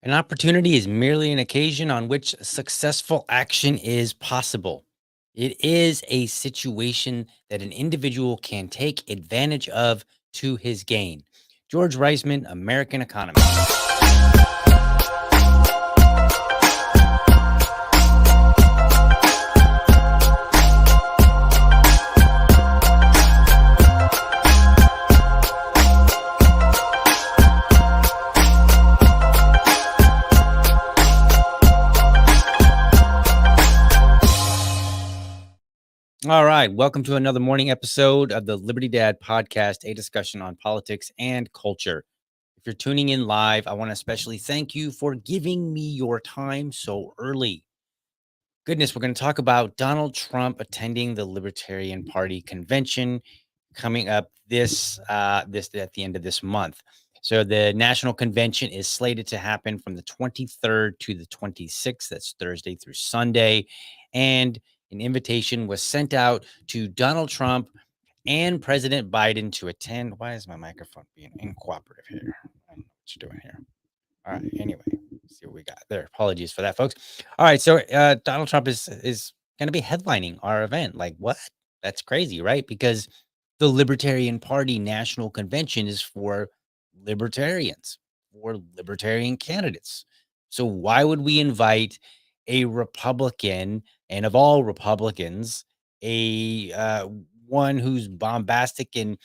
An opportunity is merely an occasion on which successful action is possible. It is a situation that an individual can take advantage of to his gain. George Reisman, American economist. All right. Welcome to another morning episode of the LibertyDad podcast, a discussion on politics and culture. If you're tuning in live, I want to especially thank you for giving me your time so early. Goodness, we're going to talk about Donald Trump attending the Libertarian Party convention coming up this at the end of this month. So the national convention is slated to happen from the 23rd to the 26th. That's Thursday through Sunday. And an invitation was sent out to Donald Trump and President Biden to attend. Why is my microphone being uncooperative here? I don't know what you're doing here. All right. Anyway, let's see what we got there. Apologies for that, folks. All right. So Donald Trump is going to be headlining our event. Like, what? That's crazy, right? Because the Libertarian Party National Convention is for libertarians, for libertarian candidates. So why would we invite a Republican, and of all Republicans, a one who's bombastic and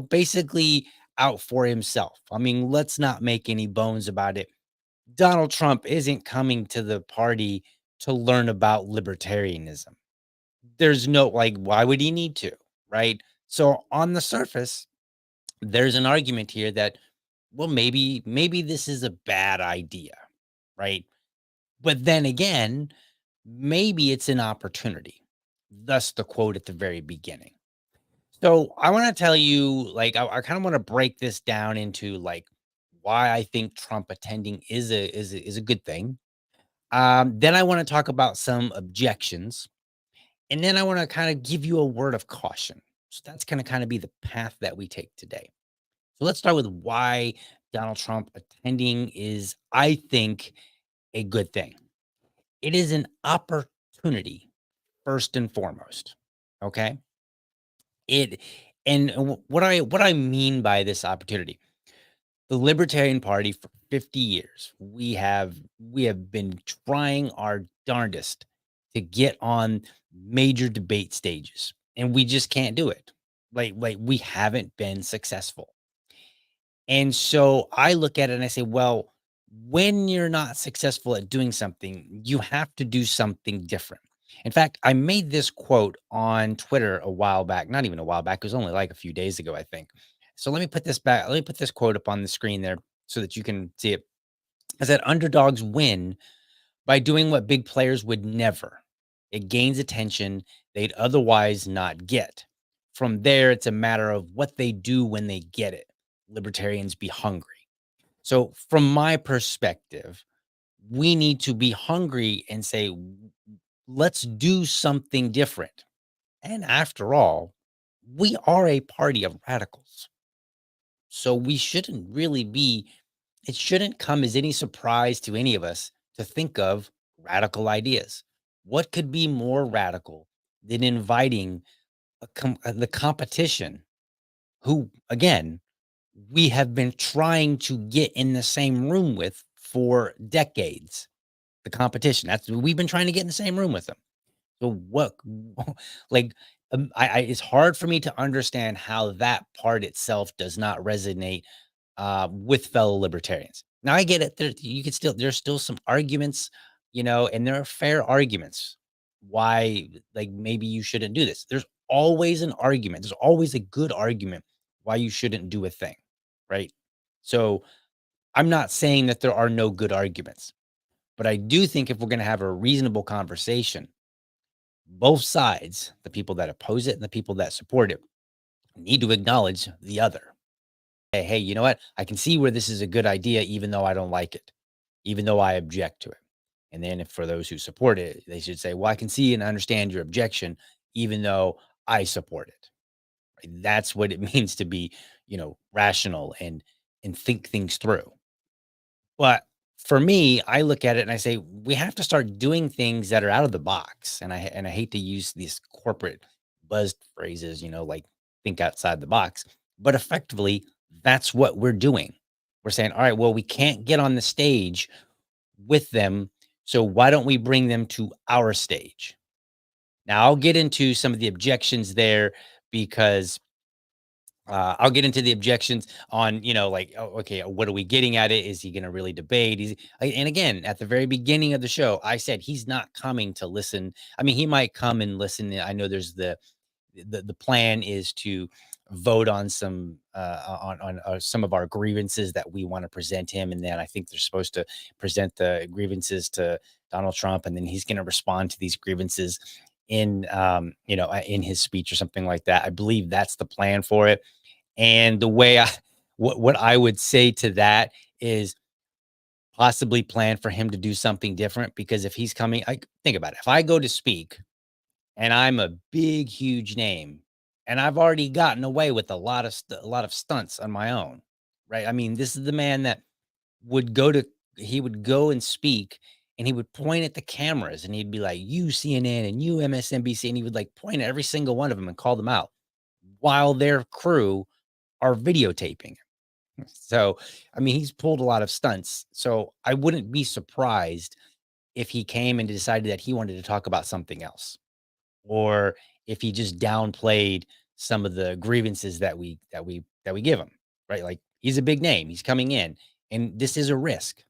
basically out for himself? I mean, let's not make any bones about it. Donald Trump isn't coming to the party to learn about libertarianism. There's no, like, why would he need to? Right. So on the surface, there's an argument here that, well, maybe this is a bad idea. Right. But then again, maybe it's an opportunity. Thus the quote at the very beginning. So I want to tell you, like, I kind of want to break this down into like why I think Trump attending is a good thing. Then I want to talk about some objections, and then I want to kind of give you a word of caution. So that's going to kind of be the path that we take today. So let's start with why Donald Trump attending is, I think, a good thing. It is an opportunity first and foremost. Okay. It and what I mean by this opportunity, the Libertarian Party for 50 years, we have been trying our darndest to get on major debate stages, and we just can't do it. Like we haven't been successful. And so I look at it and I say, well, when you're not successful at doing something, you have to do something different. In fact, I made this quote on Twitter a while back, not even a while back, it was only like a few days ago, I think. So let me put this back, let me put this quote up on the screen there so that you can see it. I said, underdogs win by doing what big players would never. It gains attention they'd otherwise not get. From there, it's a matter of what they do when they get it. Libertarians be hungry. So, from my perspective, we need to be hungry and say, let's do something different. And after all, we are a party of radicals. So, we shouldn't really be, it shouldn't come as any surprise to any of us to think of radical ideas. What could be more radical than inviting the competition who, again, we have been trying to get in the same room with for decades? The competition. That's we've been trying to get in the same room with them. So what, like, it's hard for me to understand how that part itself does not resonate with fellow libertarians. Now I get it. You could still, there's still some arguments, and there are fair arguments why, like, maybe you shouldn't do this. There's always an argument. There's always a good argument why you shouldn't do a thing, right? So I'm not saying that there are no good arguments, but I do think if we're going to have a reasonable conversation, both sides, the people that oppose it and the people that support it, need to acknowledge the other. Hey, you know what? I can see where this is a good idea, even though I don't like it, even though I object to it. And then if for those who support it, they should say, well, I can see and understand your objection, even though I support it. Right? That's what it means to be, rational and think things through. But for me, I look at it and I say, we have to start doing things that are out of the box. And I hate to use these corporate buzz phrases, like think outside the box, but effectively, that's what we're doing. We're saying, all right, well, we can't get on the stage with them. So why don't we bring them to our stage? Now, I'll get into some of the objections there because I'll get into the objections on, like, oh, okay, what are we getting at it? Is he going to really debate? And again, at the very beginning of the show, I said he's not coming to listen. I mean, he might come and listen. I know there's the plan is to vote on some of our grievances that we want to present him, and then I think they're supposed to present the grievances to Donald Trump, and then he's going to respond to these grievances in his speech or something like that. I believe that's the plan for it. And the way what I would say to that is possibly plan for him to do something different, because if he's coming, I think about it. If I go to speak and I'm a big, huge name, and I've already gotten away with a lot of stunts on my own, right? I mean, this is the man that would go to he would go and speak, and he would point at the cameras, and he'd be like, "You CNN and you MSNBC," and he would like point at every single one of them and call them out while their crew are videotaping. So, I mean, he's pulled a lot of stunts. So I wouldn't be surprised if he came and decided that he wanted to talk about something else, or if he just downplayed some of the grievances that we give him, right? Like, he's a big name, he's coming in, and this is a risk,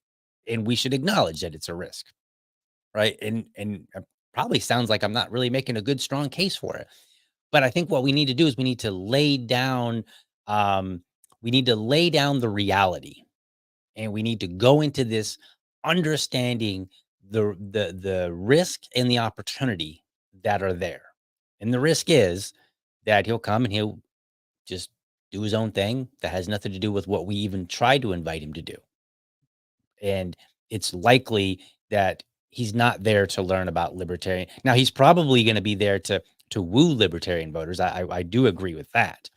and we should acknowledge that it's a risk, right? And probably sounds like I'm not really making a good strong case for it. But I think what we need to do is um we need to lay down the reality, and we need to go into this understanding the risk and the opportunity that are there. And the risk is that he'll come and he'll just do his own thing that has nothing to do with what we even tried to invite him to do. And it's likely that he's not there to learn about libertarian. Now, he's probably going to be there to woo libertarian voters. I do agree with that.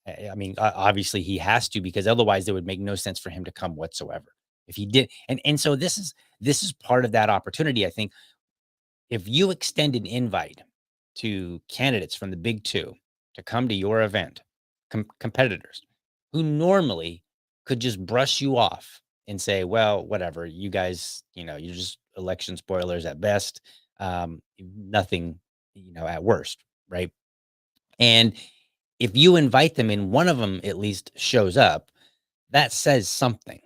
I mean, obviously he has to, because otherwise it would make no sense for him to come whatsoever. If he did, and so this is part of that opportunity. I think if you extend an invite to candidates from the big two to come to your event, competitors who normally could just brush you off and say, well, whatever, you guys, you're just election spoilers at best, nothing, at worst, right? And if you invite them and one of them at least shows up, that says something.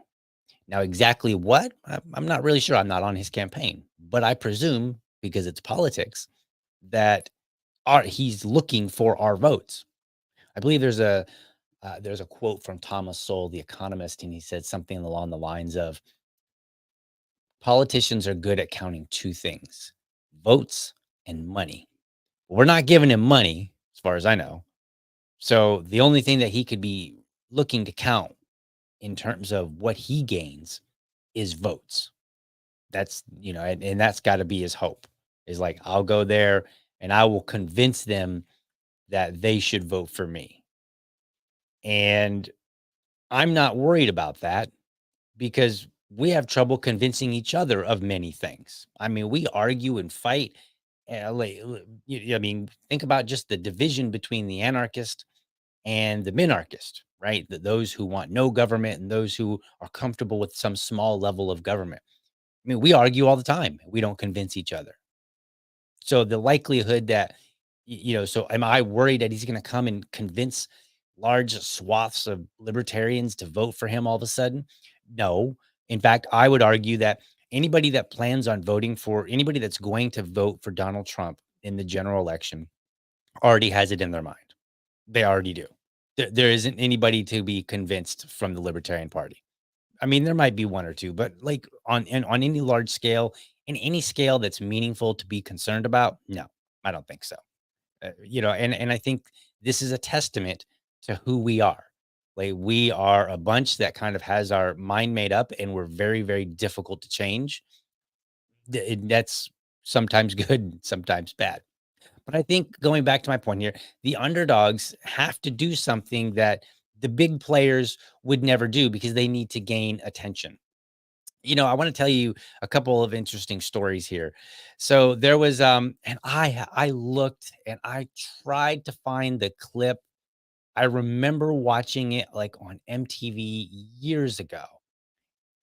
Now, exactly what? I'm not really sure. I'm not on his campaign, but I presume, because it's politics, that he's looking for our votes. I believe there's a quote from Thomas Sowell, the economist, and he said something along the lines of, politicians are good at counting two things: votes and money. We're not giving him money, as far as I know. So the only thing that he could be looking to count in terms of what he gains is votes. That's, and that's got to be his hope, is like, I'll go there and I will convince them that they should vote for me. And I'm not worried about that, because we have trouble convincing each other of many things. I mean, we argue and fight. I mean, think about just the division between the anarchist and the minarchist, right? Those who want no government and those who are comfortable with some small level of government. I mean, we argue all the time. We don't convince each other. So the likelihood that, so am I worried that he's going to come and convince large swaths of libertarians to vote for him all of a sudden? No. In fact, I would argue that anybody that plans on voting for anybody that's going to vote for Donald Trump in the general election already has it in their mind. They already do. There isn't anybody to be convinced from the Libertarian Party. I mean, there might be one or two, but like on any large scale, in any scale that's meaningful to be concerned about, no, I don't think so. And I think this is a testament to who we are. Like, we are a bunch that kind of has our mind made up, and we're very, very difficult to change. That's sometimes good, sometimes bad. But I think, going back to my point here, the underdogs have to do something that the big players would never do, because they need to gain attention. I want to tell you a couple of interesting stories here. So there was and I looked and I tried to find the clip. I remember watching it like on MTV years ago.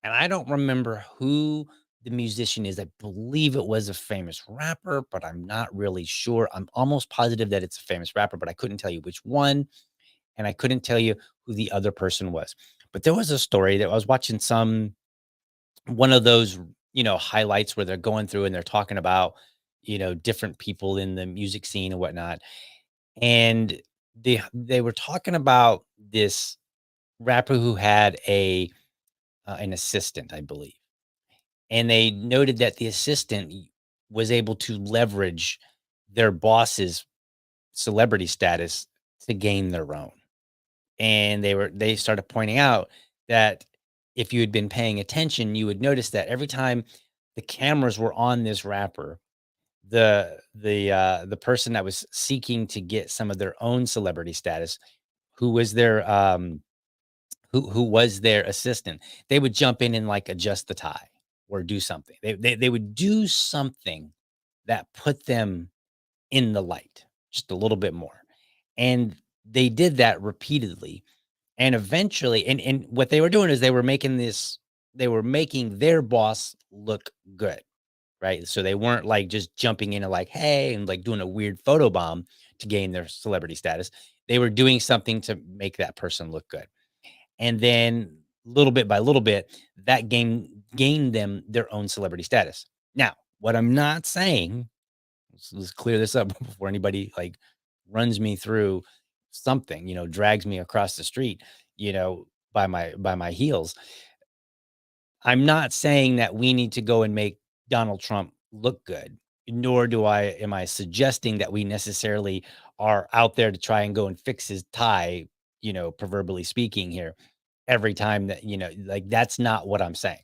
And I don't remember who the musician is. I believe it was a famous rapper, but I'm not really sure. I'm almost positive that it's a famous rapper, but I couldn't tell you which one, and I couldn't tell you who the other person was. But there was a story that I was watching some one of those, highlights where they're going through and they're talking about, different people in the music scene and whatnot. And they were talking about this rapper who had an assistant, I believe. And they noted that the assistant was able to leverage their boss's celebrity status to gain their own. And they started pointing out that if you had been paying attention, you would notice that every time the cameras were on this rapper, the person that was seeking to get some of their own celebrity status, who was their who was their assistant, they would jump in and like adjust the tie or do something. They would do something that put them in the light just a little bit more. And they did that repeatedly. And eventually, and what they were doing is they were making their boss look good, right? So they weren't like just jumping in and like, hey, and like doing a weird photo bomb to gain their celebrity status. They were doing something to make that person look good. And then little bit by little bit, that gained them their own celebrity status. Now, what I'm not saying, let's clear this up before anybody like runs me through something, drags me across the street, by my heels. I'm not saying that we need to go and make Donald Trump look good, nor am I suggesting that we necessarily are out there to try and go and fix his tie, proverbially speaking here every time that, like that's not what I'm saying.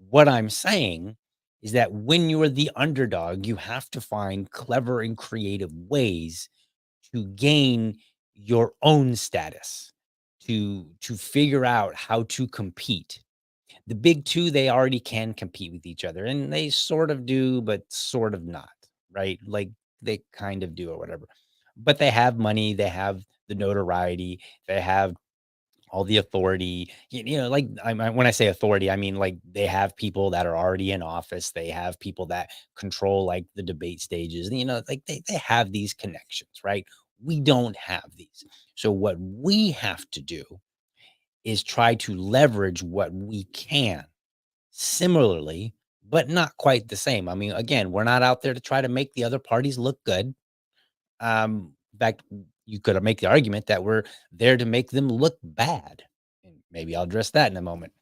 What I'm saying is that when you're the underdog, you have to find clever and creative ways to gain your own status, to figure out how to compete. The big 2, they already can compete with each other, and they sort of do, but sort of not, right? Like, they kind of do or whatever. But they have money, they have the notoriety, they have all the authority, like, when I say authority, I mean, like, they have people that are already in office, they have people that control, like, the debate stages, like, they have these connections, right? We don't have these. So what we have to do is try to leverage what we can similarly, but not quite the same. I mean, again, we're not out there to try to make the other parties look good. In fact, you could make the argument that we're there to make them look bad. And maybe I'll address that in a moment.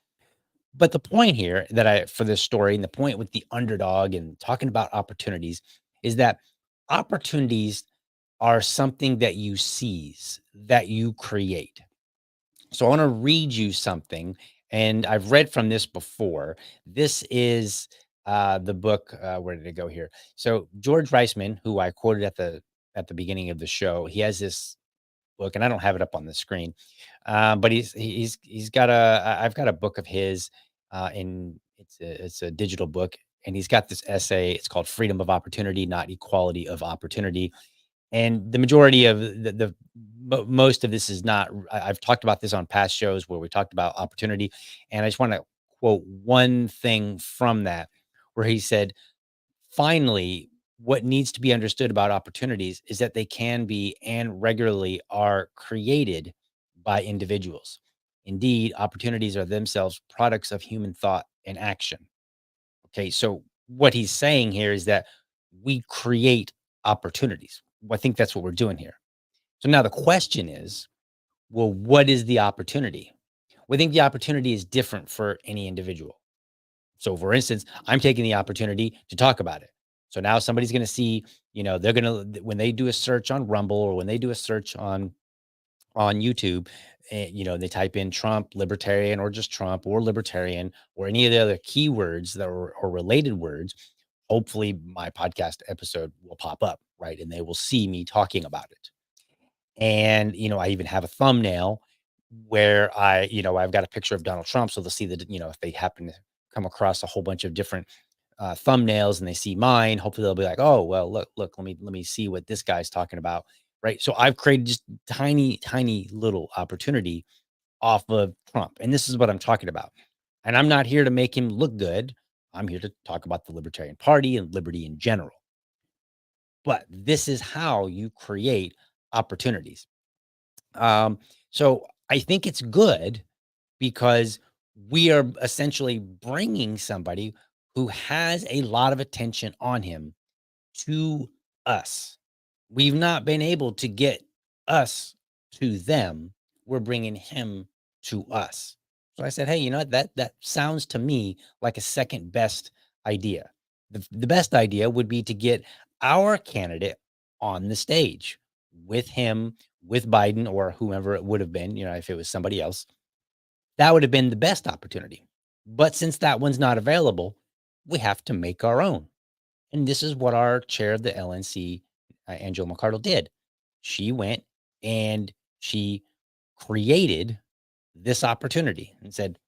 But the point here for this story, and the point with the underdog and talking about opportunities, is that opportunities are something that you seize, that you create. So I want to read you something, and I've read from this before. This is the book. Where did it go here? So George Reisman, who I quoted at the beginning of the show, he has this book, and I don't have it up on the screen, but he's got I've got a book of his, and it's a digital book, and he's got this essay. It's called "Freedom of Opportunity, Not Equality of Opportunity." And the majority of most of this is not. I've talked about this on past shows where we talked about opportunity, and I just want to quote one thing from that, where he said, "Finally, what needs to be understood about opportunities is that they can be and regularly are created by individuals. Indeed, opportunities are themselves products of human thought and action." Okay, so what he's saying here is that we create opportunities. I think that's what we're doing here. So now the question is, well, what is the opportunity? We think the opportunity is different for any individual. So for instance, I'm taking the opportunity to talk about it. So now somebody's going to see, they're going to, when they do a search on Rumble or when they do a search on YouTube, they type in Trump, libertarian, or just Trump or libertarian or any of the other keywords that are or related words. Hopefully my podcast episode will pop up, right? And they will see me talking about it. And, I even have a thumbnail where I've got a picture of Donald Trump. So they'll see that, if they happen to come across a whole bunch of different thumbnails and they see mine, hopefully they'll be like, oh, well, look, let me see what this guy's talking about. Right. So I've created just tiny little opportunity off of Trump. And this is what I'm talking about. And I'm not here to make him look good. I'm here to talk about the Libertarian Party and liberty in general. But this is how you create opportunities. So I think it's good because we are essentially bringing somebody who has a lot of attention on him to us. We've not been able to get us to them. We're bringing him to us. So I said, hey, you know what? That sounds to me like a second best idea. The best idea would be to get our candidate on the stage with him, with Biden or whomever it would have been, if it was somebody else. That would have been the best opportunity. But since that one's not available, we have to make our own. And this is what our chair of the LNC, Angela McArdle, did. She went and she created this opportunity and said,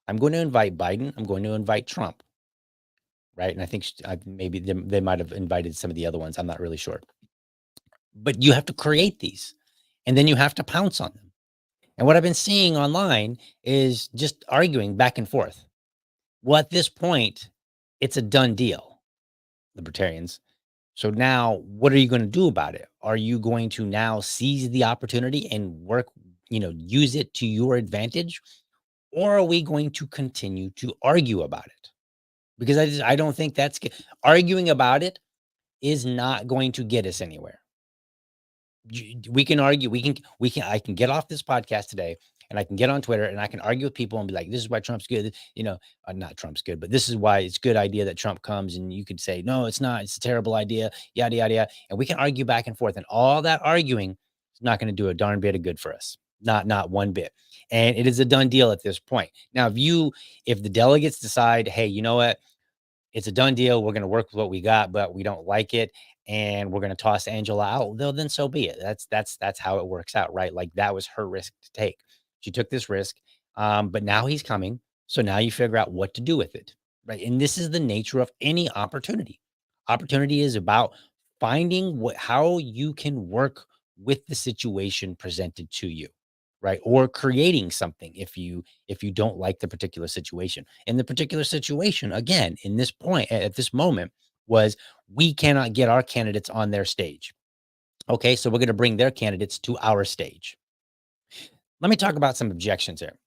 I'm going to invite Biden. I'm going to invite Trump. Right. And I think maybe they might have invited some of the other ones. I'm not really sure. But you have to create these and then you have to pounce on them. And what I've been seeing online is just arguing back and forth. Well, at this point, it's a done deal, libertarians. So now what are you going to do about it? Are you going to now seize the opportunity and work, use it to your advantage? Or are we going to continue to argue about it? Because I don't think that's arguing about it is not going to get us anywhere. We can argue. I can get off this podcast today and I can get on Twitter and I can argue with people and be like, this is why Trump's good. Not Trump's good, but this is why it's a good idea that Trump comes. And you could say, no, it's not. It's a terrible idea. Yada, yada, yada. And we can argue back and forth. And all that arguing is not going to do a darn bit of good for us. Not one bit. And it is a done deal at this point. Now, if the delegates decide, hey, you know what? It's a done deal. We're going to work with what we got, but we don't like it. And we're going to toss Angela out. Though, then so be it. That's how it works out, right? Like that was her risk to take. She took this risk, but now he's coming. So now you figure out what to do with it, right? And this is the nature of any opportunity. Opportunity is about finding how you can work with the situation presented to you, right? Or creating something if you don't like the particular situation. And the particular situation, again, in this point, at this moment, was we cannot get our candidates on their stage. Okay, so we're going to bring their candidates to our stage. Let me talk about some objections here.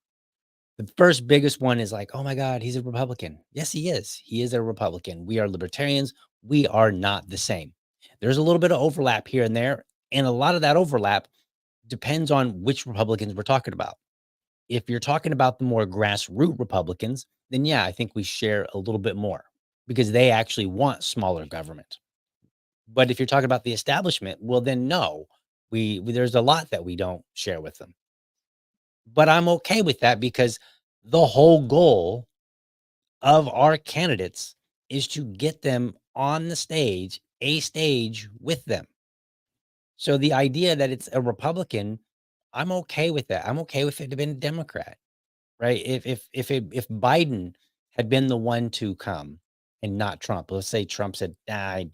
The first biggest one is like, oh my God, he's a Republican. Yes, he is. He is a Republican. We are libertarians. We are not the same. There's a little bit of overlap here and there. And a lot of that overlap depends on which Republicans we're talking about. If you're talking about the more grassroots Republicans, then yeah, I think we share a little bit more because they actually want smaller government. But if you're talking about the establishment, well, then no, there's a lot that we don't share with them. But I'm okay with that because the whole goal of our candidates is to get them on the stage, a stage with them. So the idea that it's a Republican, I'm okay with that. I'm okay with it being a Democrat, right? If Biden had been the one to come and not Trump, let's say Trump said, I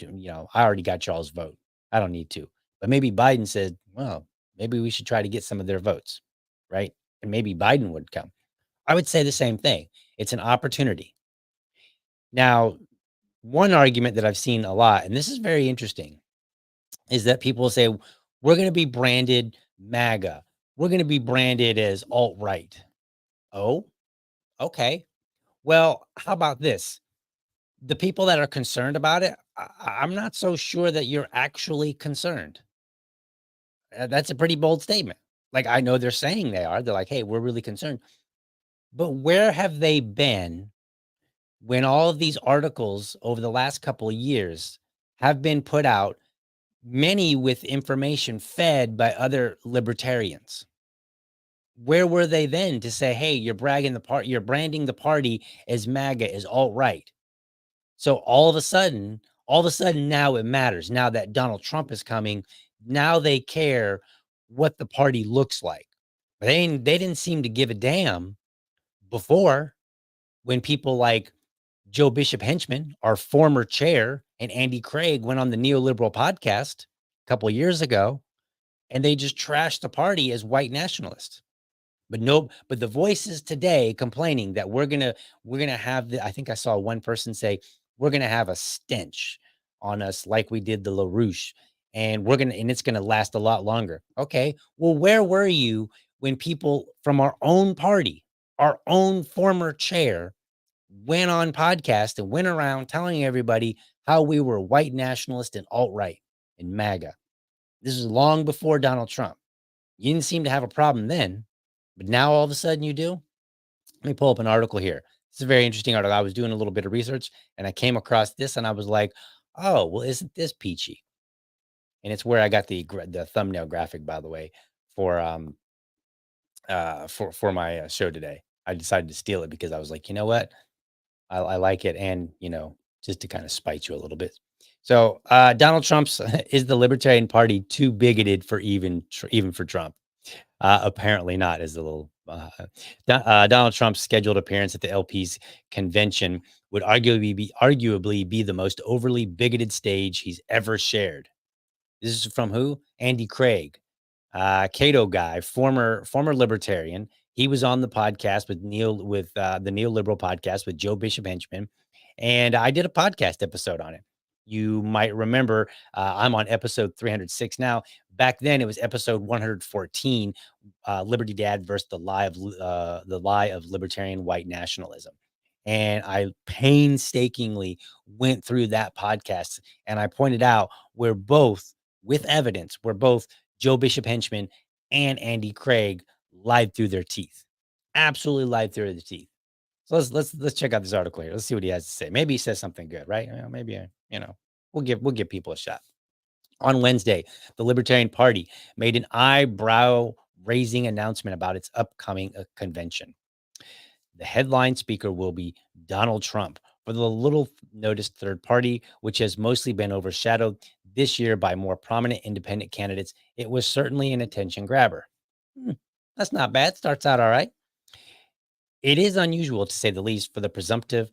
already got y'all's vote. I don't need to. But maybe Biden said, well, maybe we should try to get some of their votes, right? And maybe Biden would come. I would say the same thing. It's an opportunity. Now, one argument that I've seen a lot, and this is very interesting, is that people say, we're going to be branded MAGA. We're going to be branded as alt-right. Oh, okay. Well, how about this? The people that are concerned about it, I'm not so sure that you're actually concerned. That's a pretty bold statement. Like, I know they're saying they are. They're like, hey, we're really concerned. But where have they been when all of these articles over the last couple of years have been put out, many with information fed by other libertarians? Where were they then to say, hey, you're branding the party as MAGA, as alt-right? So all of a sudden now it matters. Now that Donald Trump is coming, now they care what the party looks like. They didn't seem to give a damn before. when people like Joe Bishop Henchman, our former chair, and Andy Craig went on the Neoliberal podcast a couple of years ago, and they just trashed the party as white nationalists. But the voices today complaining that we're gonna have I think I saw one person say we're gonna have a stench on us like we did the LaRouche, and it's gonna last a lot longer. Okay, well, where were you when people from our own party, our own former chair, went on podcast and went around telling everybody how we were white nationalist and alt-right and MAGA? This is long before Donald Trump. You didn't seem to have a problem then, but now all of a sudden you do. Let me pull up an article here. It's a very interesting article. I was doing a little bit of research and I came across this and I was like, oh, well, isn't this peachy? And it's where I got the thumbnail graphic, by the way, for my show today. I decided to steal it because I was like, you know what? I like it. And, just to kind of spite you a little bit. So Donald Trump's is the Libertarian Party too bigoted for even for Trump? Apparently not, is the little Donald Trump's scheduled appearance at the LP's convention would arguably be the most overly bigoted stage he's ever shared. This is from who? Andy Craig, Cato guy, former libertarian. He was on the podcast with the Neoliberal podcast with Joe Bishop Henchman, and I did a podcast episode on it. You might remember I'm on episode 306 now. Back then, it was episode 114, Liberty Dad versus the lie of libertarian white nationalism. And I painstakingly went through that podcast, and I pointed out we're both with evidence. We're both Joe Bishop Henchman and Andy Craig lied through their teeth, absolutely lied through their teeth. So let's check out this article here. Let's see what he has to say. Maybe he says something good, right? Maybe we'll give people a shot. On Wednesday, the Libertarian Party made an eyebrow-raising announcement about its upcoming convention. The headline speaker will be Donald Trump. For the little noticed third party, which has mostly been overshadowed this year by more prominent independent candidates, it was certainly an attention grabber. That's not bad. Starts out all right. It is unusual, to say the least, for the presumptive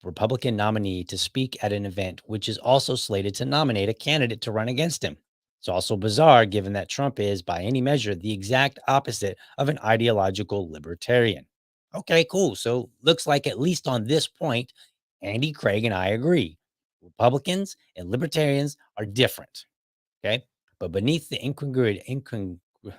Republican nominee to speak at an event which is also slated to nominate a candidate to run against him. It's also bizarre given that Trump is, by any measure, the exact opposite of an ideological libertarian. Okay, cool. So looks like, at least on this point, Andy Craig and I agree. Republicans and libertarians are different. Okay. But beneath the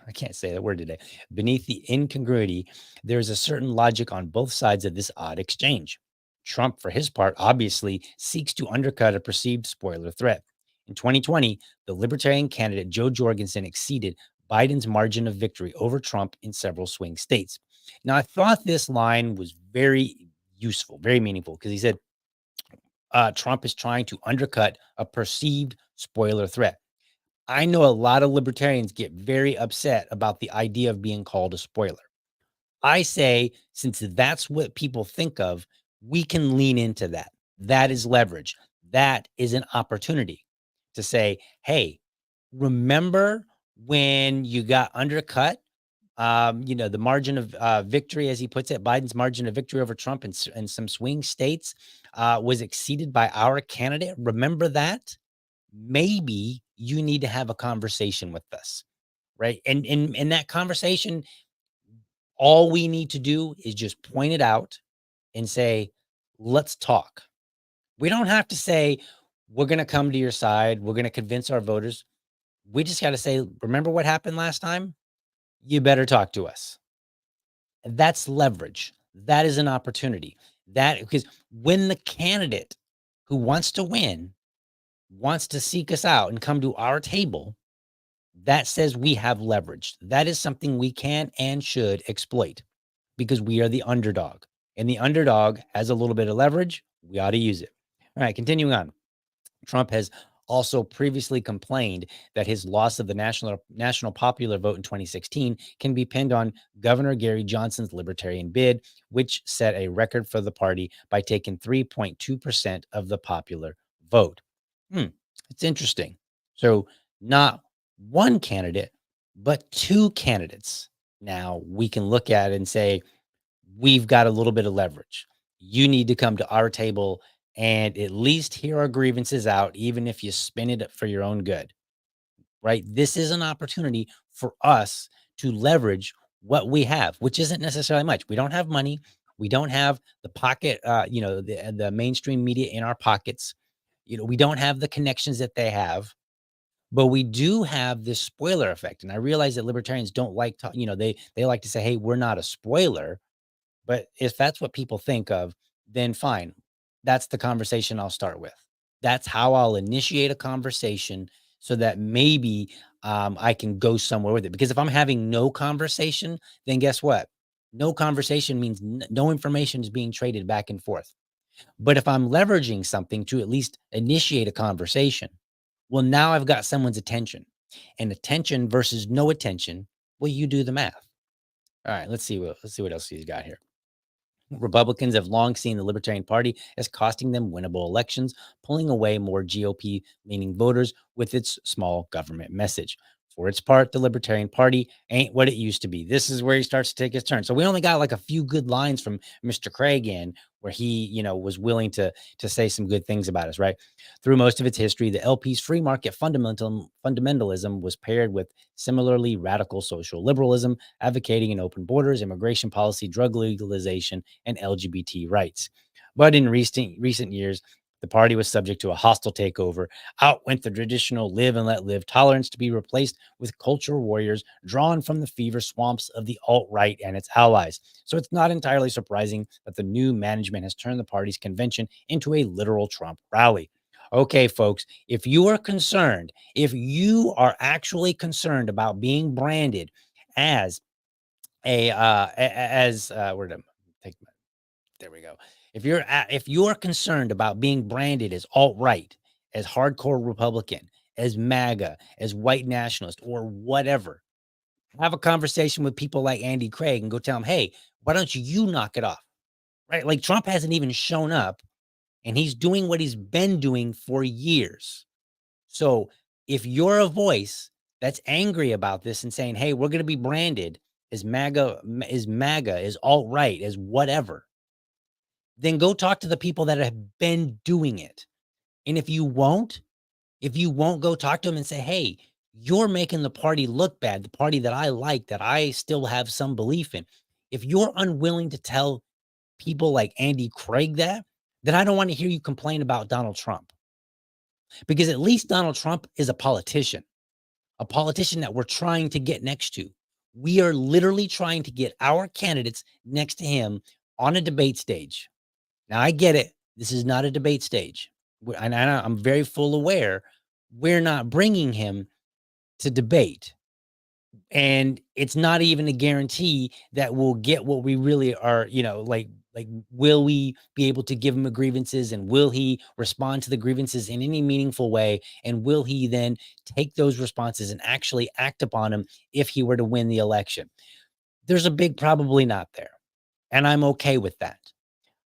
I can't say that word today. Beneath the incongruity, there is a certain logic on both sides of this odd exchange. Trump, for his part, obviously seeks to undercut a perceived spoiler threat. In 2020, the Libertarian candidate Joe Jorgensen exceeded Biden's margin of victory over Trump in several swing states. Now, I thought this line was very useful, very meaningful, because he said Trump is trying to undercut a perceived spoiler threat. I know a lot of libertarians get very upset about the idea of being called a spoiler. I say, since that's what people think of, we can lean into that. That is leverage. That is an opportunity to say, hey, remember when you got undercut? The margin of victory, as he puts it, Biden's margin of victory over Trump in some swing states was exceeded by our candidate. Remember that? Maybe you need to have a conversation with us, right? And in that conversation, all we need to do is just point it out and say, let's talk. We don't have to say, we're going to come to your side. We're going to convince our voters. We just got to say, remember what happened last time? You better talk to us. That's leverage. That is an opportunity. Because when the candidate who wants to win wants to seek us out and come to our table, that says we have leverage. That is something we can and should exploit, because we are the underdog, and the underdog has a little bit of leverage. We ought to use it. All right, continuing on. Trump has also previously complained that his loss of the national popular vote in 2016 can be pinned on Governor Gary Johnson's libertarian bid, which set a record for the party by taking 3.2% of the popular vote. It's interesting. So not one candidate, but two candidates. Now we can look at it and say, we've got a little bit of leverage. you need to come to our table and at least hear our grievances out, even if you spin it for your own good, right? This is an opportunity for us to leverage what we have, which isn't necessarily much. We don't have money. We don't have the pocket, the mainstream media in our pockets. We don't have the connections that they have, but we do have this spoiler effect. And I realize that libertarians don't like to, they like to say, hey, we're not a spoiler. But if that's what people think of, then fine. That's the conversation I'll start with. That's how I'll initiate a conversation so that maybe I can go somewhere with it. Because if I'm having no conversation, then guess what? No conversation means no information is being traded back and forth. But if I'm leveraging something to at least initiate a conversation, well, now I've got someone's attention, and attention versus no attention. Well, you do the math. All right, let's see what else he's got here. Republicans have long seen the Libertarian Party as costing them winnable elections, pulling away more GOP leaning voters with its small government message. For its part, the Libertarian Party ain't what it used to be. This is where he starts to take his turn. So we only got like a few good lines from Mr. Craig in where he, was willing to say some good things about us, right? Through most of its history, the LP's free market fundamentalism was paired with similarly radical social liberalism, advocating an open borders, immigration policy, drug legalization, and LGBT rights. But in recent years, the party was subject to a hostile takeover. Out went the traditional live and let live tolerance to be replaced with culture warriors drawn from the fever swamps of the alt-right and its allies. So it's not entirely surprising that the new management has turned the party's convention into a literal Trump rally. Okay, folks, if you are concerned, if you are actually concerned about being branded as where did I take my, there we go. If you're concerned about being branded as alt-right, as hardcore Republican, as MAGA, as white nationalist, or whatever, have a conversation with people like Andy Craig and go tell them, hey, why don't you knock it off? Right? Like Trump hasn't even shown up and he's doing what he's been doing for years. So if you're a voice that's angry about this and saying, hey, we're going to be branded as MAGA, as alt-right, as whatever, then go talk to the people that have been doing it. And if you won't go talk to them and say, hey, you're making the party look bad, the party that I like, that I still have some belief in. If you're unwilling to tell people like Andy Craig that, then I don't want to hear you complain about Donald Trump. Because at least Donald Trump is a politician that we're trying to get next to. We are literally trying to get our candidates next to him on a debate stage. Now, I get it. This is not a debate stage. And I'm very full aware we're not bringing him to debate. And it's not even a guarantee that we'll get what we really are, like, will we be able to give him a grievances, and will he respond to the grievances in any meaningful way? And will he then take those responses and actually act upon them if he were to win the election? There's a big probably not there. And I'm okay with that.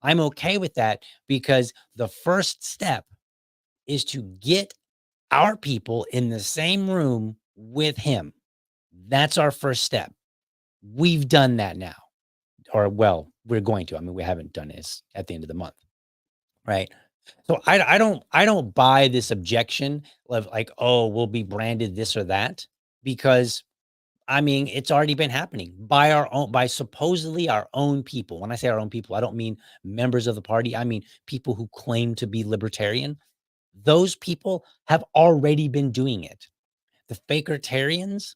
I'm okay with that because the first step is to get our people in the same room with him. That's our first step. We've done that now. Or, well, we're going to. I mean, we haven't done this at the end of the month. Right. So I don't buy this objection of like, oh, we'll be branded this or that, because I mean, it's already been happening by supposedly our own people. When I say our own people, I don't mean members of the party. I mean people who claim to be libertarian. Those people have already been doing it. The Fakertarians,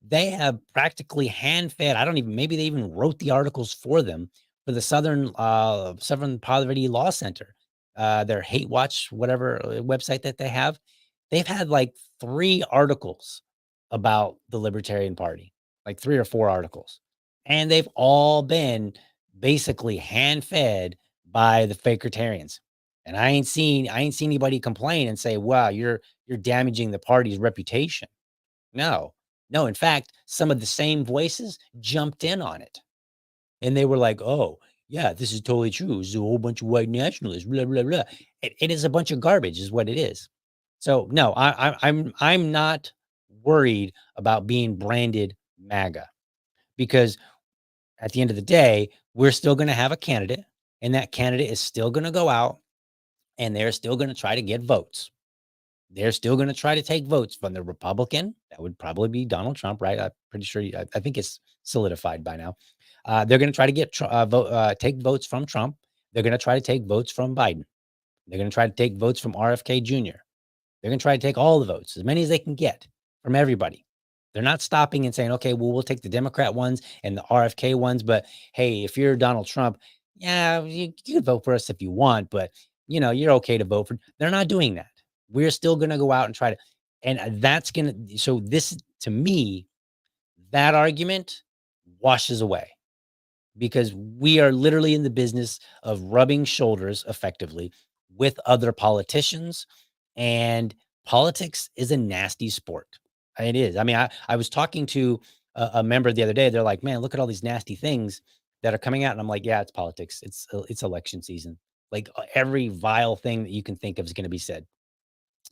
they have practically hand-fed. I don't even, maybe they even wrote the articles for them for the Southern Poverty Law Center, their Hate Watch, whatever website that they have. They've had like 3 articles about the Libertarian Party, like 3 or 4 articles. And they've all been basically hand-fed by the Fakertarians. And I ain't seen anybody complain and say, wow, you're damaging the party's reputation. No. No, in fact, some of the same voices jumped in on it. And they were like, oh, yeah, this is totally true. It's a whole bunch of white nationalists, blah, blah, blah. It is a bunch of garbage is what it is. So no, I'm not worried about being branded MAGA, because at the end of the day, we're still going to have a candidate. And that candidate is still going to go out and they're still going to try to get votes. They're still going to try to take votes from the Republican. That would probably be Donald Trump, right? I'm pretty sure. I think it's solidified by now. They're going to try to get take votes from Trump. They're going to try to take votes from Biden. They're going to try to take votes from RFK Jr. They're going to try to take all the votes, as many as they can get from everybody. They're not stopping and saying, okay, well, we'll take the Democrat ones and the RFK ones. But hey, if you're Donald Trump, yeah, you can vote for us if you want, but you're okay to vote for. They're not doing that. We're still going to go out and try to, and that's going to, so this, to me, that argument washes away because we are literally in the business of rubbing shoulders effectively with other politicians, and politics is a nasty sport. It is. I mean, I was talking to a member the other day. They're like, man, look at all these nasty things that are coming out. And I'm like, yeah, it's politics. It's election season. Like every vile thing that you can think of is going to be said.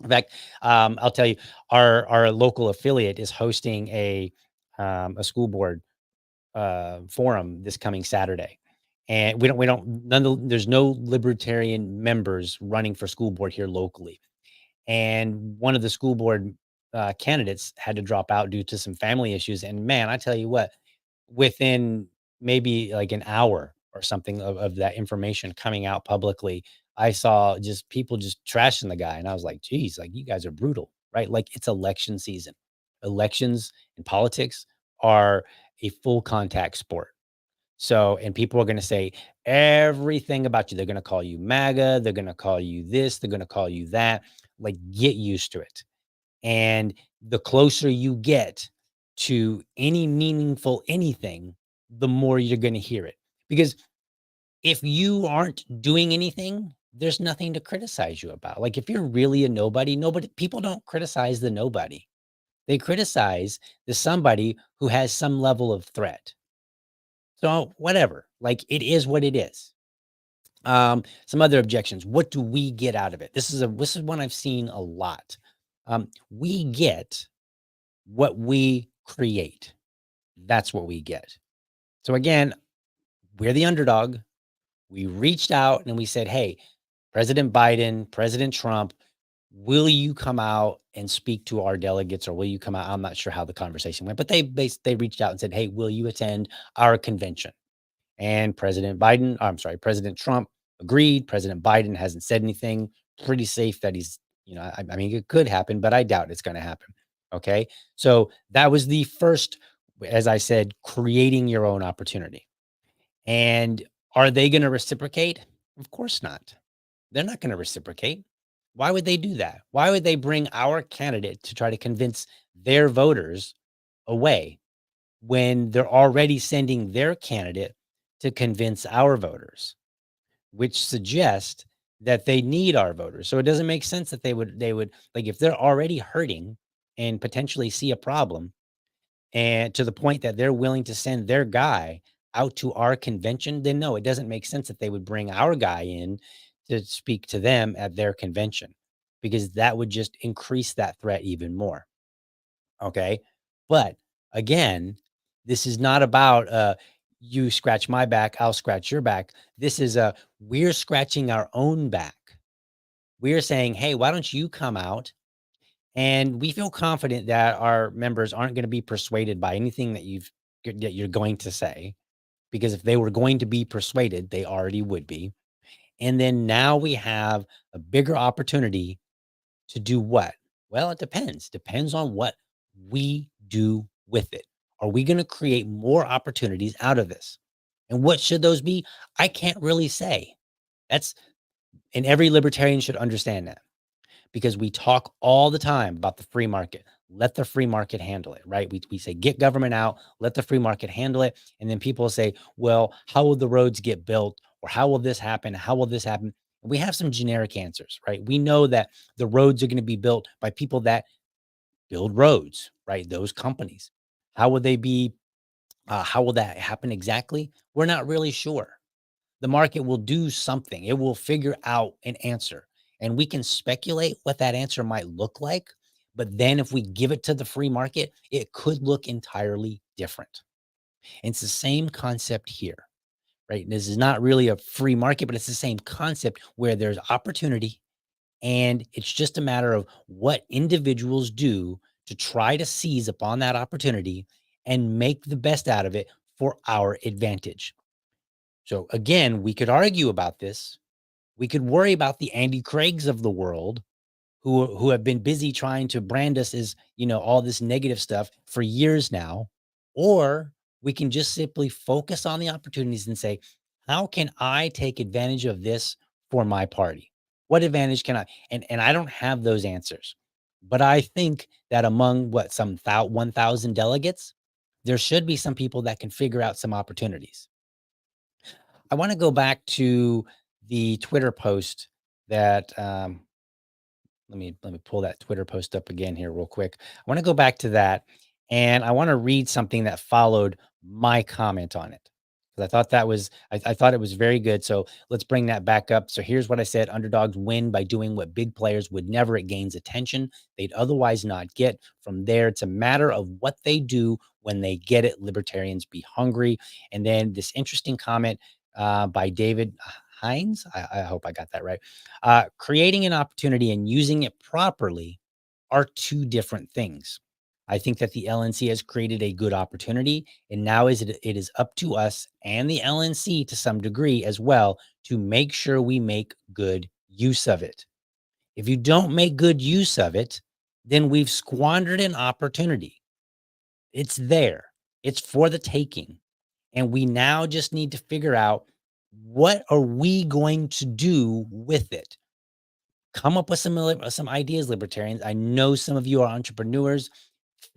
In fact, I'll tell you, our local affiliate is hosting a school board forum this coming Saturday. And there's no libertarian members running for school board here locally. And one of the school board candidates had to drop out due to some family issues. And man, I tell you what, within maybe like an hour or something of that information coming out publicly, I saw just people just trashing the guy. And I was like, geez, like you guys are brutal, right? Like it's election season. Elections and politics are a full contact sport. So, and people are going to say everything about you. They're going to call you MAGA. They're going to call you this. They're going to call you that. Like, get used to it. And the closer you get to any meaningful anything, the more you're going to hear it. Because if you aren't doing anything, there's nothing to criticize you about. Like, if you're really a nobody, people don't criticize the nobody. They criticize the somebody who has some level of threat. So whatever, like it is what it is. Some other objections. What do we get out of it? This is one I've seen a lot. We get what we create. That's what we get. So again, we're the underdog. We reached out and we said, hey, President Biden, President Trump, will you come out and speak to our delegates, or will you come out? I'm not sure how the conversation went, but they reached out and said, hey, will you attend our convention? And President Trump agreed. President Biden hasn't said anything. Pretty safe that he's, I mean, it could happen, but I doubt it's going to happen. Okay. So that was the first, as I said, creating your own opportunity. And are they going to reciprocate? Of course not. They're not going to reciprocate. Why would they do that? Why would they bring our candidate to try to convince their voters away when they're already sending their candidate to convince our voters, which suggests that they need our voters? So it doesn't make sense that they would like, if they're already hurting and potentially see a problem, and to the point that they're willing to send their guy out to our convention, then no, it doesn't make sense that they would bring our guy in to speak to them at their convention, because that would just increase that threat even more. Okay. But again, this is not about you scratch my back, I'll scratch your back. This is we're scratching our own back. We're saying, hey, why don't you come out? And we feel confident that our members aren't going to be persuaded by anything that you're going to say, because if they were going to be persuaded, they already would be. And then now we have a bigger opportunity to do what? Well, it depends. Depends on what we do with it. Are we going to create more opportunities out of this? And what should those be? I can't really say. And every libertarian should understand that, because we talk all the time about the free market. Let the free market handle it, right? We say, get government out, let the free market handle it. And then people say, well, how will the roads get built? Or how will this happen? How will this happen? We have some generic answers, right? We know that the roads are going to be built by people that build roads, right? Those companies. How will they be? How will that happen exactly? We're not really sure. The market will do something. It will figure out an answer, and we can speculate what that answer might look like. But then if we give it to the free market, it could look entirely different. And it's the same concept here. right? This is not really a free market, but it's the same concept where there's opportunity, and it's just a matter of what individuals do to try to seize upon that opportunity and make the best out of it for our advantage. So again, we could argue about this. We could worry about the Andy Craigs of the world who have been busy trying to brand us as, all this negative stuff for years now. Or we can just simply focus on the opportunities and say, how can I take advantage of this for my party? What advantage can I? And I don't have those answers. But I think that among some 1,000 delegates, there should be some people that can figure out some opportunities. I want to go back to the Twitter post that let me pull that Twitter post up again here real quick. I want to go back to that, and I want to read something that followed my comment on it, because I thought it was very good. So let's bring that back up. So here's what I said: underdogs win by doing what big players would never. It gains attention they'd otherwise not get. From there, it's a matter of what they do when they get it. Libertarians be hungry. And then this interesting comment by David Hines. I hope I got that right. Creating an opportunity and using it properly are two different things. I think that the LNC has created a good opportunity, and now it is up to us and the LNC to some degree as well to make sure we make good use of it. If you don't make good use of it, then we've squandered an opportunity. It's there. It's for the taking. And we now just need to figure out, what are we going to do with it? Come up with some ideas, libertarians. I know some of you are entrepreneurs.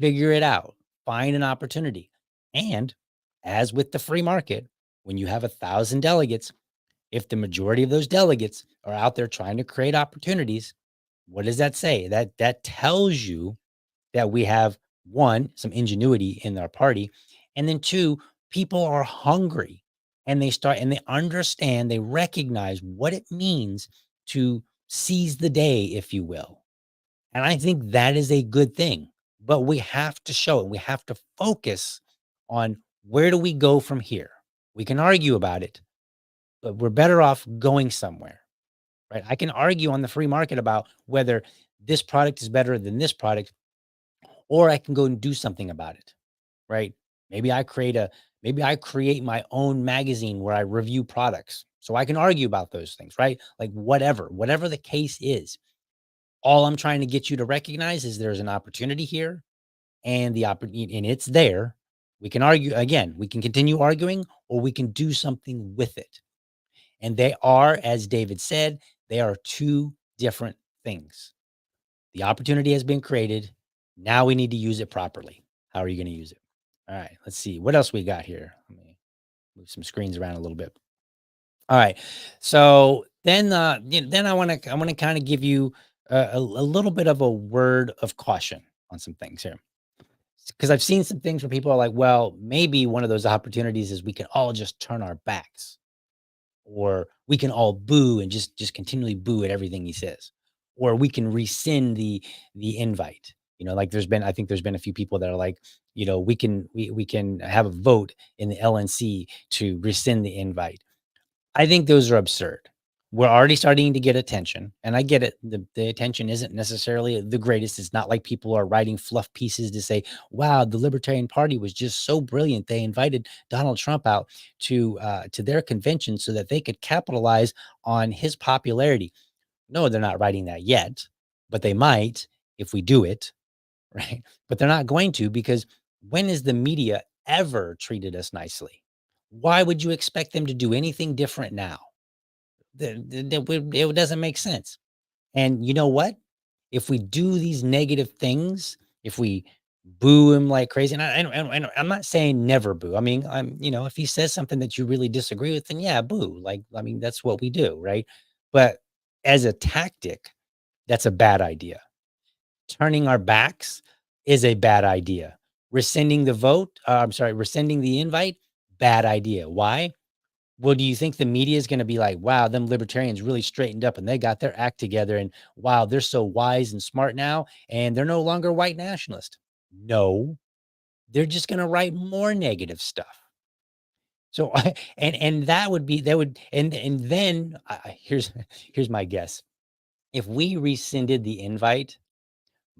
Figure it out. Find an opportunity. And as with the free market, when you have 1,000 delegates, if the majority of those delegates are out there trying to create opportunities, what does that say? That tells you that we have, one, some ingenuity in our party, and then two, people are hungry, and they understand, they recognize what it means to seize the day, if you will. And I think that is a good thing, but we have to show it. We have to focus on, where do we go from here? We can argue about it, but we're better off going somewhere, right? I can argue on the free market about whether this product is better than this product, or I can go and do something about it, right? Maybe maybe I create my own magazine where I review products. So I can argue about those things, right? Like whatever the case is. All I'm trying to get you to recognize is there's an opportunity here, and and it's there. We can argue again, we can continue arguing, or we can do something with it. And they are, as David said, they are two different things. The opportunity has been created. Now we need to use it properly. How are you going to use it? All right, let's see what else we got here. Let me move some screens around a little bit. All right, so then, then I want to kind of give you a little bit of a word of caution on some things here, because I've seen some things where people are like, well, maybe one of those opportunities is we can all just turn our backs, or we can all boo and just continually boo at everything he says, or we can rescind the invite. Like I think there's been a few people that are like, we can have a vote in the LNC to rescind the invite. I think those are absurd. We're already starting to get attention, and I get it. The attention isn't necessarily the greatest. It's not like people are writing fluff pieces to say, wow, the Libertarian Party was just so brilliant. They invited Donald Trump out to their convention so that they could capitalize on his popularity. No, they're not writing that yet, but they might if we do it, right? But they're not going to, because when has the media ever treated us nicely? Why would you expect them to do anything different now? It doesn't make sense. And you know what? If we do these negative things, if we boo him like crazy, and I'm not saying never boo. I mean, if he says something that you really disagree with, then yeah, boo. Like, I mean, that's what we do, right? But as a tactic, that's a bad idea. Turning our backs is a bad idea. Rescinding the vote, rescinding the invite, bad idea. Why? Well, do you think the media is going to be like, wow, them libertarians really straightened up and they got their act together, and wow, they're so wise and smart now, and they're no longer white nationalist? No, they're just going to write more negative stuff. So and that would be and then here's my guess. If we rescinded the invite,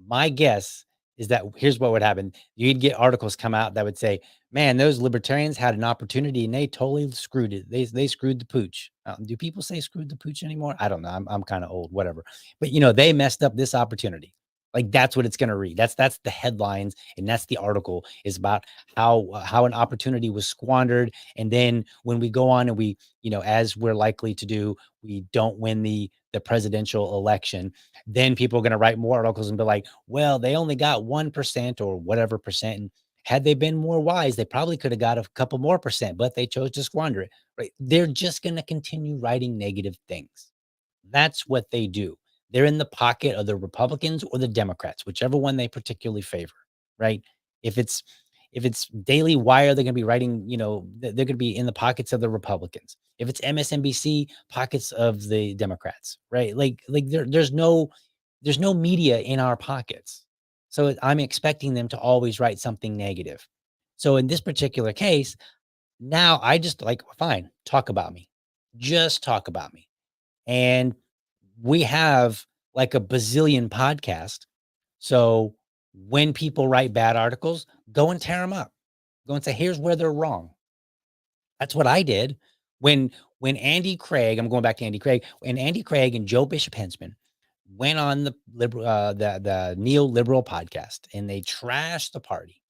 my guess is that here's what would happen. You'd get articles come out that would say, "Man, those libertarians had an opportunity and they totally screwed it. They screwed the pooch." Do people say screwed the pooch anymore? I don't know. I'm kind of old, whatever. But they messed up this opportunity. Like that's what it's going to read. That's the headlines, and that's the article is about how an opportunity was squandered. And then when we go on and we, as we're likely to do, we don't win the presidential election, then people are going to write more articles and be like, well, they only got 1% or whatever percent. And had they been more wise, they probably could have got a couple more percent, but they chose to squander it. Right? They're just going to continue writing negative things. That's what they do. They're in the pocket of the Republicans or the Democrats, whichever one they particularly favor, right? If it's Daily Wire, they're going to be writing, they're going to be in the pockets of the Republicans. If it's MSNBC, pockets of the Democrats, right? Like there's no media in our pockets. So I'm expecting them to always write something negative. So in this particular case, now I just like, fine, talk about me. Just talk about me. And we have like a bazillion podcasts. So when people write bad articles, go and tear them up. Go and say, here's where they're wrong. That's what I did when Andy Craig, I'm going back to Andy Craig, when Andy Craig and Joe Bishop Hensman went on the liberal, the neoliberal podcast and they trashed the party.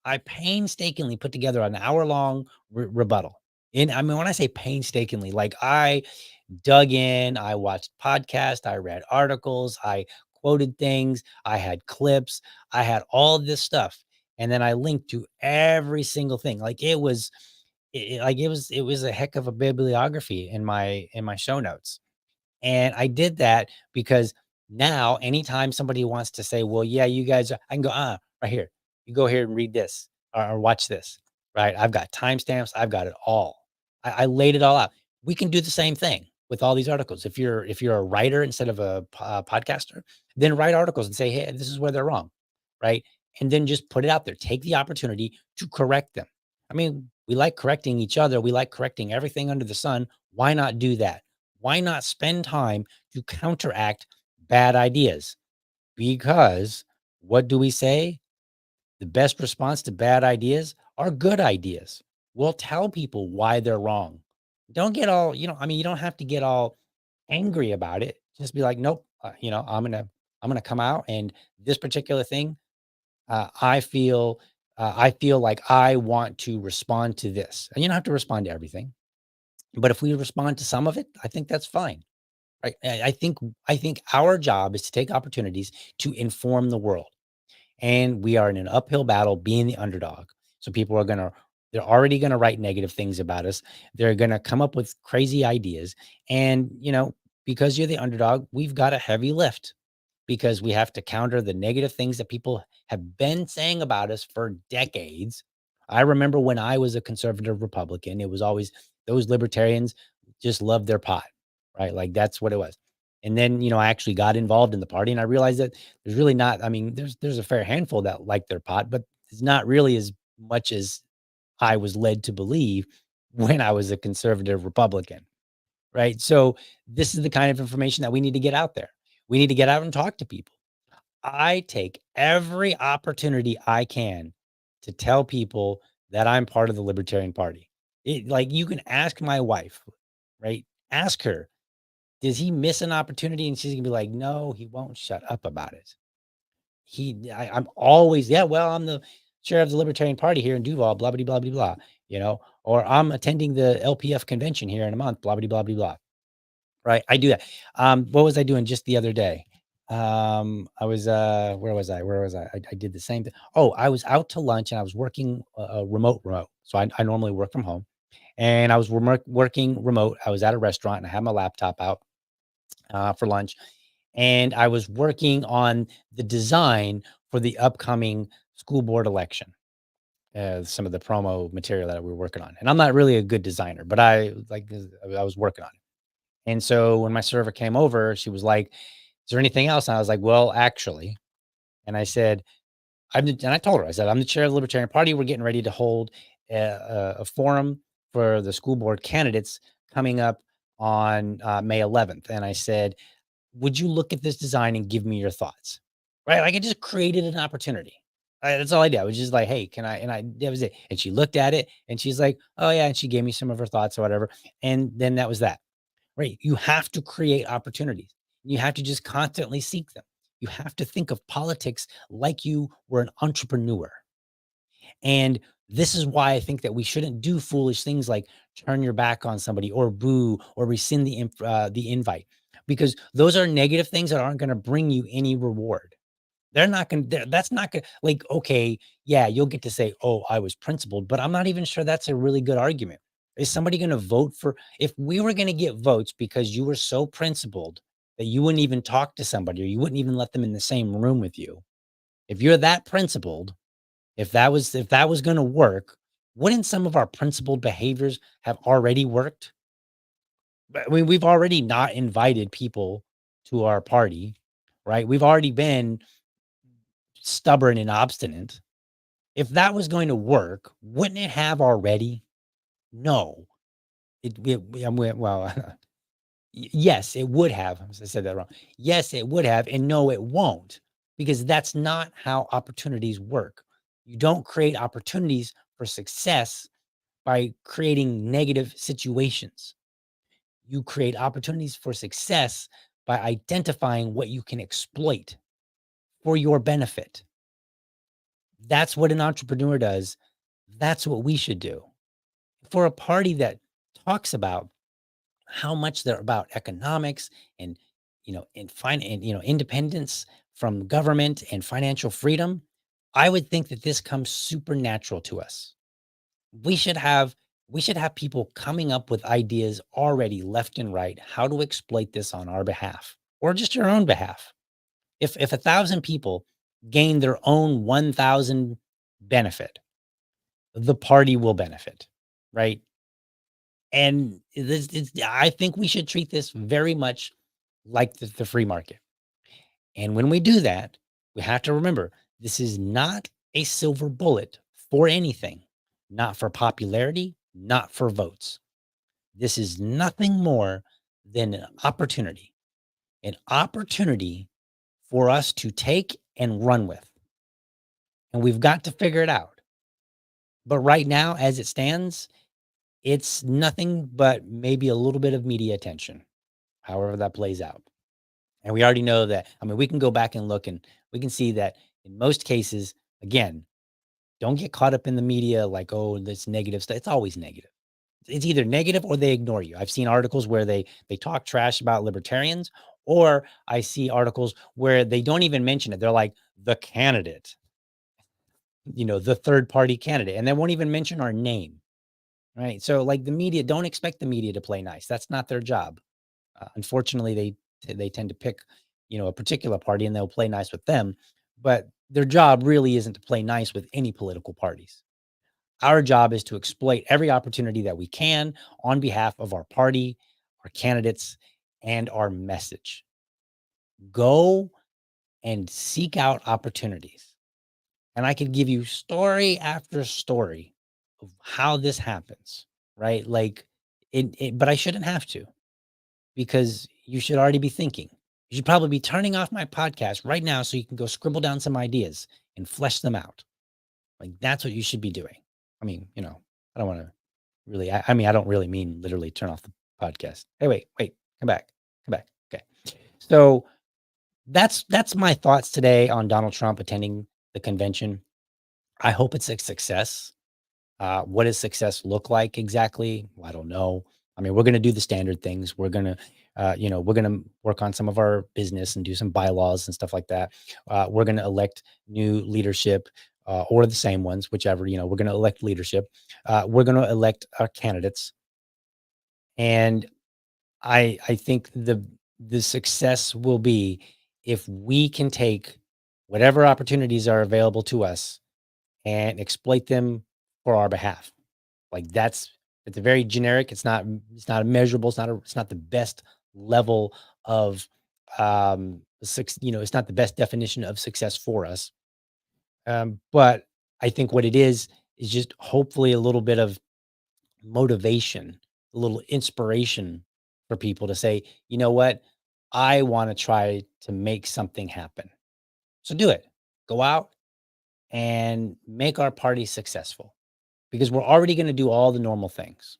I painstakingly put together an hour-long rebuttal. And I mean, when I say painstakingly, like I dug in, I watched podcasts, I read articles, I quoted things, I had clips, I had all this stuff. And then I linked to every single thing. Like it was a heck of a bibliography in my show notes. And I did that because now anytime somebody wants to say, well, yeah, you guys, I can go, right here. You go here and read this or watch this, right? I've got timestamps. I've got it all. I laid it all out. We can do the same thing with all these articles. If you're a writer instead of a podcaster, then write articles and say, hey, this is where they're wrong, right? And then just put it out there. Take the opportunity to correct them. I mean, we like correcting each other. We like correcting everything under the sun. Why not do that? Why not spend time to counteract bad ideas? Because what do we say? The best response to bad ideas are good ideas. We'll tell people why they're wrong. Don't get all, you don't have to get all angry about it. Just be like, nope, I'm gonna come out and this particular thing, I feel like I want to respond to this. And you don't have to respond to everything. But if we respond to some of it, I think that's fine. Right. I think our job is to take opportunities to inform the world. And we are in an uphill battle being the underdog. So people they're already gonna write negative things about us. They're gonna come up with crazy ideas. And because you're the underdog, we've got a heavy lift because we have to counter the negative things that people have been saying about us for decades. I remember when I was a conservative Republican, it was always those libertarians just loved their pot, right? Like that's what it was. And then, I actually got involved in the party and I realized that there's really not, I mean, there's a fair handful that like their pot, but it's not really as much as I was led to believe when I was a conservative Republican. Right. So this is the kind of information that we need to get out there. We need to get out and talk to people. I take every opportunity I can to tell people that I'm part of the Libertarian Party. Like you can ask my wife, right? Ask her, does he miss an opportunity? And she's gonna be like, no, he won't shut up about it. I'm always, yeah, well, I'm the chair of the Libertarian Party here in Duval, blah, blah, blah, blah, blah, or I'm attending the LPF convention here in a month, blah, blah, blah, blah, blah. Right. I do that. What was I doing just the other day? I was, where was I? I did the same thing. Oh, I was out to lunch and I was working remote. So I normally work from home and I was working remote. I was at a restaurant and I had my laptop out for lunch and I was working on the design for the upcoming school board election. Some of the promo material that we were working on. And I'm not really a good designer, but I was working on it. And so when my server came over, she was like, is there anything else? And I was like, well, actually, and I said, and I told her, I said, I'm the chair of the Libertarian Party. We're getting ready to hold a forum for the school board candidates coming up on May 11th. And I said, would you look at this design and give me your thoughts? Right? Like I just created an opportunity. That's all I did. I was just like, hey, can I? And that was it. And she looked at it and she's like, oh, yeah. And she gave me some of her thoughts or whatever. And then that was that. Right? You have to create opportunities. You have to just constantly seek them. You have to think of politics like you were an entrepreneur. And this is why I think that we shouldn't do foolish things like turn your back on somebody or boo or rescind the invite, because those are negative things that aren't going to bring you any reward. They're not going to, that's not going to, like, okay, yeah, you'll get to say, oh, I was principled, but I'm not even sure that's a really good argument. Is somebody going to vote for, if we were going to get votes because you were so principled that you wouldn't even talk to somebody or you wouldn't even let them in the same room with you? If you're that principled, if that was gonna work, wouldn't some of our principled behaviors have already worked? But, I mean, we've already not invited people to our party, right? We've already been stubborn and obstinate. If that was going to work, wouldn't it have already? No. Well, yes, it would have. I said that wrong. Yes, it would have, and no, it won't, because that's not how opportunities work. You don't create opportunities for success by creating negative situations. You create opportunities for success by identifying what you can exploit for your benefit. That's what an entrepreneur does. That's what we should do. For a party that talks about how much they're about economics and, independence from government and financial freedom, I would think that this comes supernatural to us. we should have we should have people coming up with ideas already left and right how to exploit this on our behalf or just your own behalf. If 1,000 people gain their own 1,000 benefit, the party will benefit, right? And I think we should treat this very much like the free market. And when we do that, we have to remember this is not a silver bullet for anything, not for popularity, not for votes. This is nothing more than an opportunity for us to take and run with. And we've got to figure it out. But right now, as it stands, it's nothing but maybe a little bit of media attention, however that plays out. And we already know that. I mean, we can go back and look and we can see that in most cases, again, don't get caught up in the media like, oh, this negative stuff. It's always negative. It's either negative or they ignore you. I've seen articles where they talk trash about libertarians, or I see articles where they don't even mention it. They're like the candidate, the third party candidate, and they won't even mention our name. Right. So like the media, don't expect the media to play nice. That's not their job. Unfortunately, they tend to pick, a particular party and they'll play nice with them, but their job really isn't to play nice with any political parties. Our job is to exploit every opportunity that we can on behalf of our party, our candidates, and our message. Go and seek out opportunities. And I could give you story after story of how this happens, right? Like but I shouldn't have to, because you should already be thinking. You should probably be turning off my podcast right now so you can go scribble down some ideas and flesh them out. Like that's what you should be doing. I mean, I don't want to really, I mean, I don't really mean literally turn off the podcast. Hey, wait, come back, come back. Okay. So that's my thoughts today on Donald Trump attending the convention. I hope it's a success. What does success look like exactly? Well, I don't know. I mean, we're going to do the standard things. We're going to work on some of our business and do some bylaws and stuff like that. We're going to elect new leadership, or the same ones, whichever, we're going to elect leadership. We're going to elect our candidates. And I think the success will be if we can take whatever opportunities are available to us and exploit them for our behalf. Like it's a very generic. It's not measurable. It's not the best level of it's not the best definition of success for us. But I think what it is just hopefully a little bit of motivation, a little inspiration for people to say, you know what? I want to try to make something happen. So do it. Go out and make our party successful because we're already going to do all the normal things.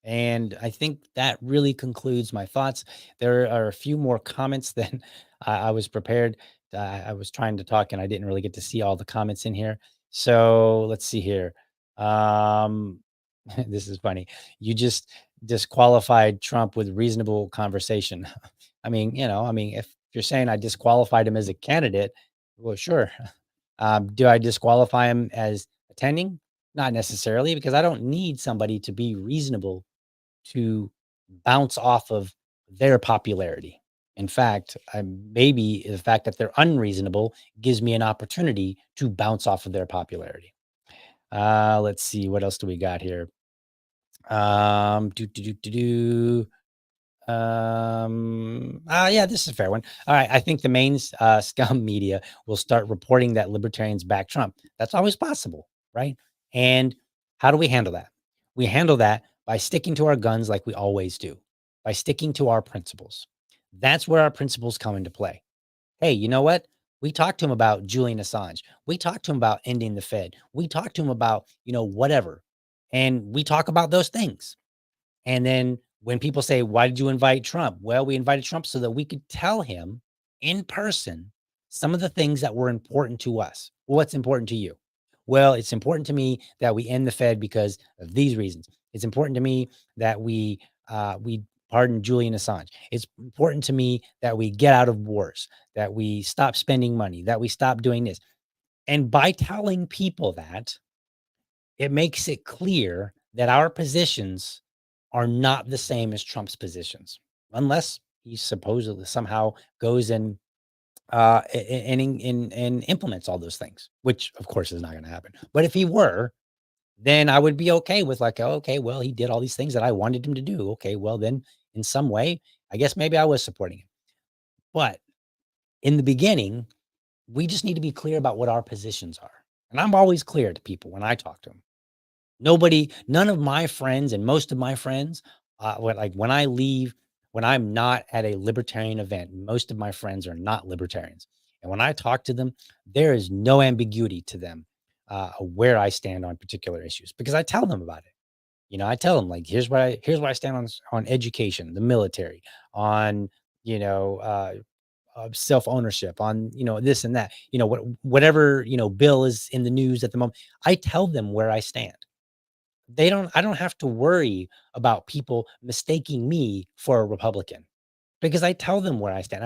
And I think that really concludes my thoughts. There are a few more comments than I was prepared. I was trying to talk and I didn't really get to see all the comments in here. So let's see here. Um, this is funny. You just disqualified Trump with reasonable conversation. If you're saying I disqualified him as a candidate, well, sure. Do I disqualify him as attending? Not necessarily, because I don't need somebody to be reasonable to bounce off of their popularity. In fact, maybe the fact that they're unreasonable gives me an opportunity to bounce off of their popularity. Let's see, what else do we got here? Do do do do do. Yeah, this is a fair one. All right, I think the main scum media will start reporting that libertarians back Trump. That's always possible, right? And how do we handle that? We handle that by sticking to our guns like we always do, by sticking to our principles. That's where our principles come into play. Hey, you know what? We talked to him about Julian Assange. We talked to him about ending the Fed. We talked to him about, whatever. And we talk about those things. And then when people say, why did you invite Trump? Well, we invited Trump so that we could tell him in person some of the things that were important to us. What's important to you? Well, it's important to me that we end the Fed because of these reasons. It's important to me that we pardon Julian Assange. It's important to me that we get out of wars, that we stop spending money, that we stop doing this. And by telling people that, it makes it clear that our positions are not the same as Trump's positions, unless he supposedly somehow goes and implements all those things, which of course is not going to happen. But if he were, then I would be okay with like, oh, okay, well, he did all these things that I wanted him to do. Okay, well, then in some way, I guess maybe I was supporting him. But in the beginning, we just need to be clear about what our positions are. And I'm always clear to people when I talk to them. None of my friends and most of my friends, when I leave, when I'm not at a libertarian event, most of my friends are not libertarians. And when I talk to them, there is no ambiguity to them where I stand on particular issues because I tell them about it. I tell them like, here's where I stand on education, the military, on you know self ownership, on this and that. Whatever bill is in the news at the moment. I tell them where I stand. I don't have to worry about people mistaking me for a Republican because I tell them where I stand.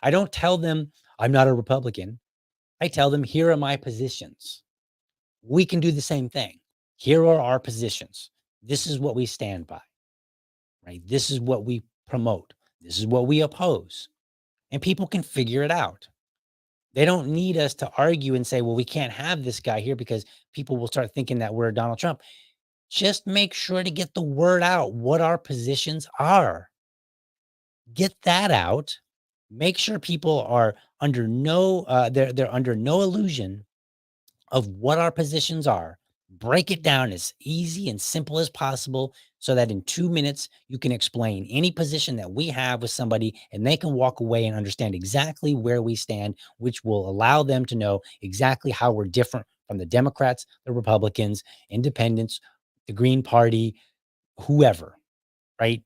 I don't tell them I'm not a Republican. I tell them here are my positions. We can do the same thing. Here are our positions. This is what we stand by, right? This is what we promote. This is what we oppose. And people can figure it out. They don't need us to argue and say, well, we can't have this guy here because people will start thinking that we're Donald Trump. Just make sure to get the word out what our positions are. Get that out. Make sure people are under they're under no illusion of what our positions are. Break it down as easy and simple as possible so that in 2 minutes you can explain any position that we have with somebody and they can walk away and understand exactly where we stand, which will allow them to know exactly how we're different from the Democrats, the Republicans, independents, the Green Party, whoever, right?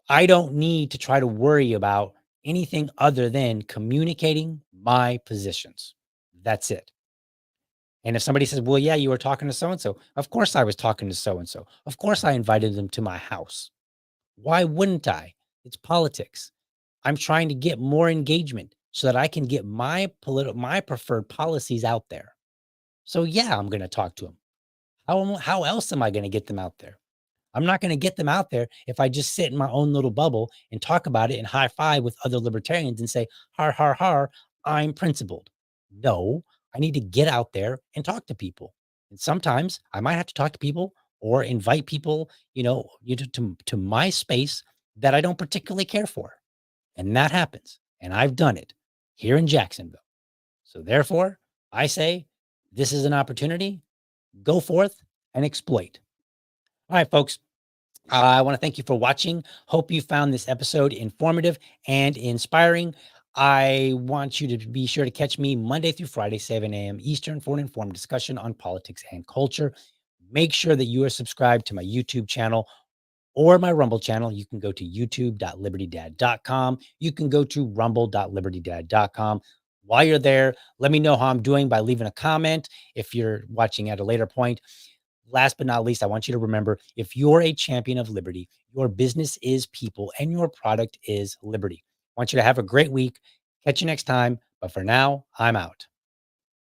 I don't need to try to worry about anything other than communicating my positions. That's it. And if somebody says, well, yeah, you were talking to so and so, of course I was talking to so and so. Of course I invited them to my house. Why wouldn't I? It's politics. I'm trying to get more engagement so that I can get my preferred policies out there. So yeah, I'm going to talk to them. How else am I going to get them out there? I'm not going to get them out there if I just sit in my own little bubble and talk about it and high five with other libertarians and say, har, har, har, I'm principled. No, I need to get out there and talk to people. And sometimes I might have to talk to people or invite people, to my space that I don't particularly care for. And that happens. And I've done it here in Jacksonville. So therefore, I say this is an opportunity. Go forth and exploit. All right, folks. I want to thank you for watching. Hope you found this episode informative and inspiring. I want you to be sure to catch me Monday through Friday, 7 a.m. Eastern, for an informed discussion on politics and culture. Make sure that you are subscribed to my YouTube channel or my Rumble channel. You can go to youtube.libertydad.com. You can go to rumble.libertydad.com. While you're there, let me know how I'm doing by leaving a comment if you're watching at a later point. Last but not least, I want you to remember, if you're a champion of liberty, your business is people and your product is liberty. I want you to have a great week. Catch you next time. But for now, I'm out.